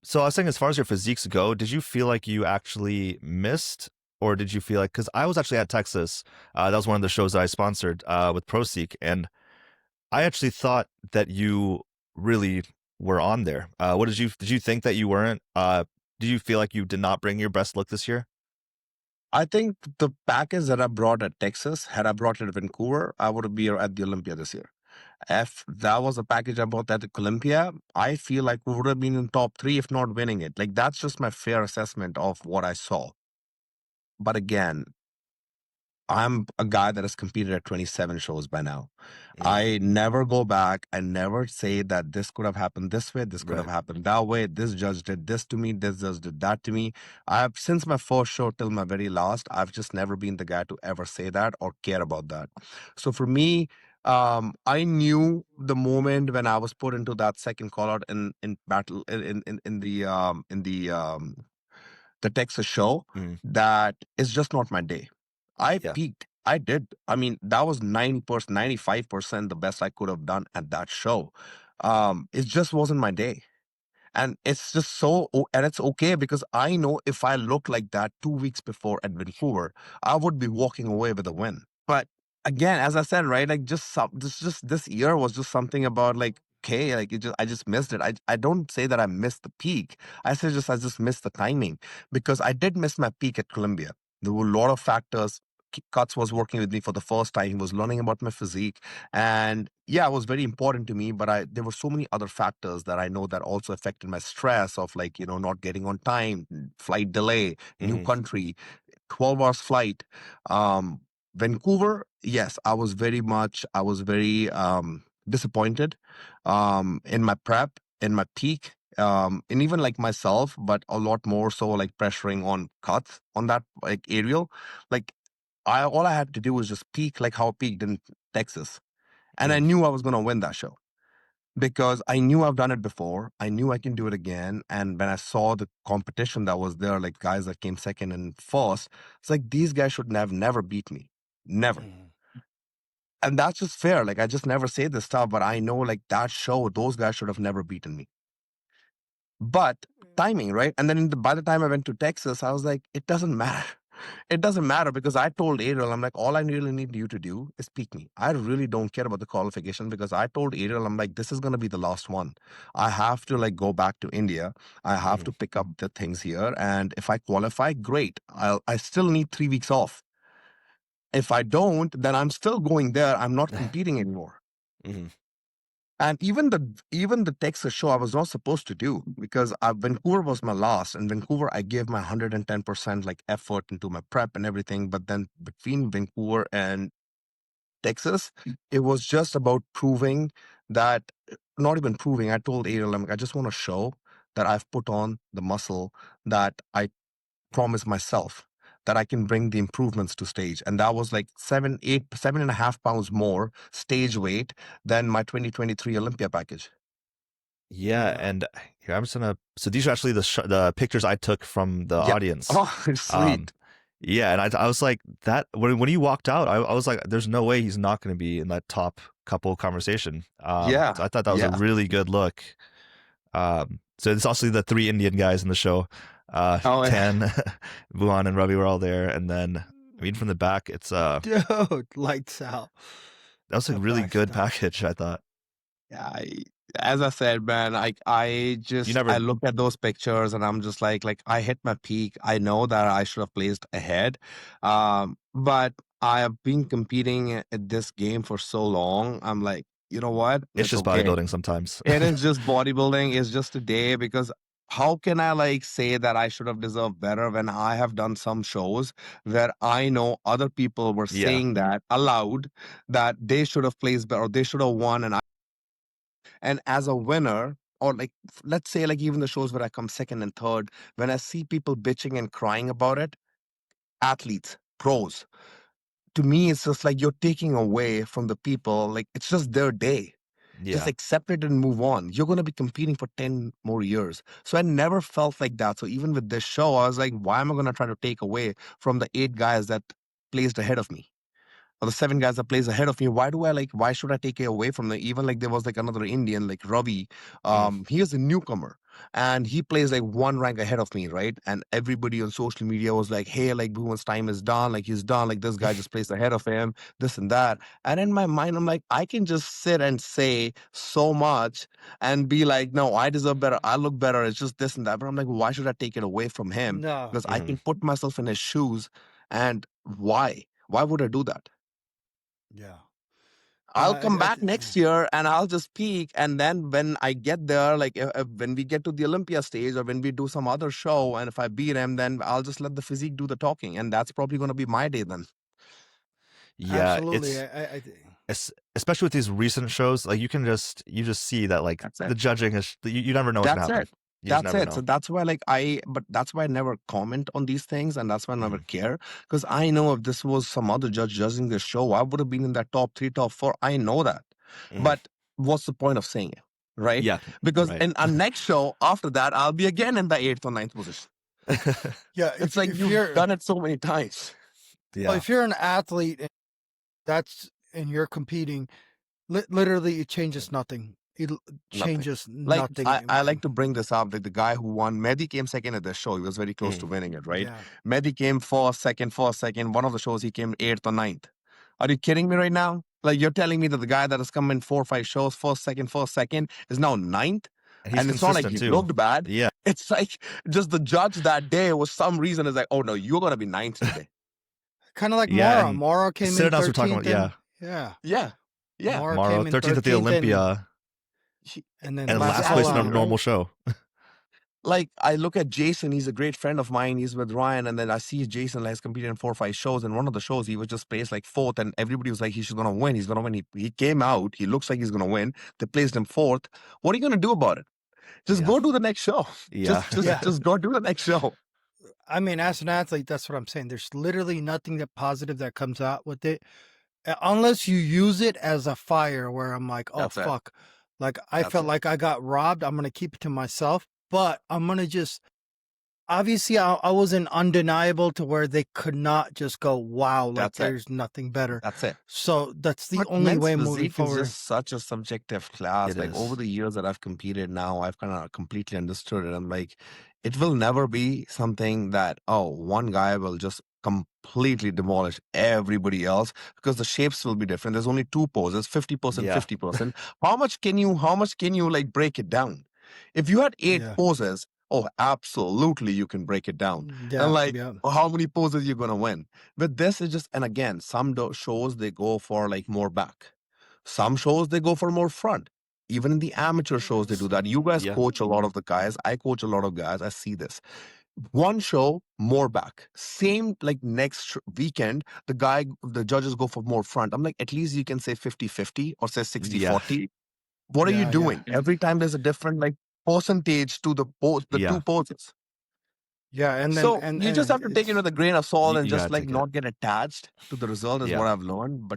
So I was saying, as far as your physiques go, did you feel like you actually missed, or did you feel like? Because I was actually at Texas. That was one of the shows that I sponsored with ProSeek, and I actually thought that you really were on there. What did you think that you weren't? Did you feel like you did not bring your best look this year? I think the package that I brought at Texas, had I brought it at Vancouver, I would be at the Olympia this year. If that was a package I bought at the Olympia, I feel like we would have been in top three, if not winning it. Like that's just my fair assessment of what I saw. But again, I'm a guy that has competed at 27 shows by now. Mm, I never go back. I never say that this could have happened this way, this could have right. happened that way. This judge did this to me, this judge did that to me. I've since my first show till my very last, I've just never been the guy to ever say that or care about that. So for me, I knew the moment when I was put into that second call out in battle in the Texas show Mm, that it's just not my day. I yeah. peaked. I did. I mean, that was 90%, 95% the best I could have done at that show. It just wasn't my day. And it's just and it's okay because I know if I looked like that 2 weeks before at Vancouver, I would be walking away with a win. But again, as I said, right, like this year was just something about like, okay, like I just missed it. I don't say that I missed the peak. I just missed the timing because I did miss my peak at Columbia. There were a lot of factors. Cuts was working with me for the first time. He was learning about my physique. And yeah, it was very important to me, but there were so many other factors that I know that also affected my stress of like, not getting on time, flight delay, new Hmm. country, 12 hours flight. Um, Vancouver, yes, I was very disappointed in my prep, in my peak, and even like myself, but a lot more so like pressuring on cuts on that like aerial. Like all I had to do was just peak like how I peaked in Texas. And I Mm, knew I was gonna win that show because I knew I've done it before. I knew I can do it again. And when I saw the competition that was there, like guys that came second and first, it's like these guys should have never beat me. Never. mm, And that's just fair. Like I just never say this stuff, but I know like that show, those guys should have never beaten me. But timing, right? And then by the time I went to Texas, I was like, it doesn't matter. It doesn't matter because I told Ariel, I'm like, all I really need you to do is pick me. I really don't care about the qualification because I told Ariel, I'm like, this is going to be the last one. I have to like go back to India. I have mm, to pick up the things here. And if I qualify, great. I still need 3 weeks off. If I don't, then I'm still going there. I'm not competing anymore. mm, And even the Texas show I was not supposed to do because Vancouver was my last. And Vancouver, I gave my 110% like effort into my prep and everything. But then between Vancouver and Texas, it was just about proving that, not even proving. I told Ariel, I just want to show that I've put on the muscle that I promise myself that I can bring the improvements to stage. And that was like 7.5 pounds more stage weight than my 2023 Olympia package. yeah, Yeah. and here I'm just gonna. So these are actually the pictures I took from the Yeah. audience. Oh, Um, sweet. yeah, and I was like that when he walked out. I was like, there's no way he's not going to be in that top couple conversation. So Yeah. I thought that was a Yeah. really good look. So it's also the three Indian guys in the show. Oh, yeah. Tan, Vuan, and Ravi were all there, and then I mean from the back, it's Dude, lights out. that was a The really back good stuff. package. I thought Yeah, as I said, man, you I never. look at those pictures and I'm just like I hit my peak. I know that I should have placed ahead, but I have been competing at this game for so long. I'm like, you know what? It's It's just okay. bodybuilding sometimes. It is just bodybuilding. It's just a day because how can I like say that I should have deserved better when I have done some shows where I know other people were Yeah. saying that aloud that they should have placed better or they should have won and as a winner, or like let's say like even the shows where I come second and third, when I see people bitching and crying about it, athletes, pros, to me it's just like you're taking away from the people, like it's just their day. Just Yeah. accept it and move on. You're going to be competing for 10 more years. So I never felt like that. So even with this show, I was like, why am I going to try to take away from the 8 guys that placed ahead of me? Or the 7 guys that plays ahead of me, why should I take it away from them? Even like there was like another Indian, like Ravi. Mm, He is a newcomer. and he plays like one rank ahead of me, right? And everybody on social media was like, hey, like Bhuwan's time is done, like he's done, like this guy just placed ahead of him, this and that. And in my mind, I'm like, I can just sit and say so much and be like, no, I deserve better, I look better, it's just this and that. But I'm like, why should I take it away from him? No. Because I can put myself in his shoes. And why would I do that? Yeah. I'll come back next year and I'll just peak. And then when I get there, like when we get to the Olympia stage or when we do some other show, and if I beat him, then I'll just let the physique do the talking. And that's probably going to be my day then. Yeah, Absolutely. especially with these recent shows, like you just see that like the judging is you never know what's gonna happen. That's it. So that's why that's why I never comment on these things, and that's why I never care, because I know if this was some other judge judging this show, I would have been in that top 3, top 4. I know that. But what's the point of saying it, right? Yeah. Because in our next show after that, I'll be again in the 8th or 9th position. Yeah, it's like you've done it so many times. Yeah. Well, if you're an athlete and you're competing, literally it changes nothing. It changes nothing. I like to bring this up, that the guy who won, Mehdi came second at the show. He was very close to winning it, right? Yeah. Mehdi came first, second. One of the shows he came 8th or 9th. Are you kidding me right now? Like, you're telling me that the guy that has come in 4 or 5 shows, first, second, is now 9th? And it's not like he looked bad. Yeah. It's like just the judge that day was some reason is like, oh no, you're going to be 9th today. Kind of like Mara. Mara came in 13th. Talking about, Yeah. Mara 13th at the Olympia. And last place in a normal show. Like, I look at Jason, he's a great friend of mine, he's with Ryan, and then I see Jason has competed in 4 or 5 shows, and one of the shows he was just placed like 4th, and everybody was like, he's gonna win, he came out, he looks like he's gonna win, they placed him 4th. What are you gonna do about it? Just go do the next show. Just go do the next show. I mean, as an athlete, that's what I'm saying. There's literally nothing positive that comes out with it, unless you use it as a fire where I'm like, oh, fuck. Like, I felt like I got robbed. I'm going to keep it to myself, but I'm going to just, obviously I wasn't undeniable to where they could not just go, wow, like there's nothing better. That's it. So that's the only way moving forward. It's just such a subjective class. Like, over the years that I've competed now, I've kind of completely understood it. I'm like, it will never be something that, oh, one guy will just completely demolish everybody else, because the shapes will be different. There's only 2 poses, 50%, 50%. How much can you like break it down? If you had 8 poses, oh, absolutely, you can break it down. And how many poses you're gonna win? But this is just, and again, some shows they go for like more back. Some shows they go for more front. Even in the amateur shows they do that. You guys coach a lot of the guys. I coach a lot of guys. I see this. One show, more back. Same, like next weekend, the judges go for more front. I'm like, at least you can say 50-50 or say 60-40. What are you doing? Every time there's a different like percentage to the 2 poses. Yeah, and then so you just have to take it with a grain of salt and just like not get attached to the result is what I've learned. But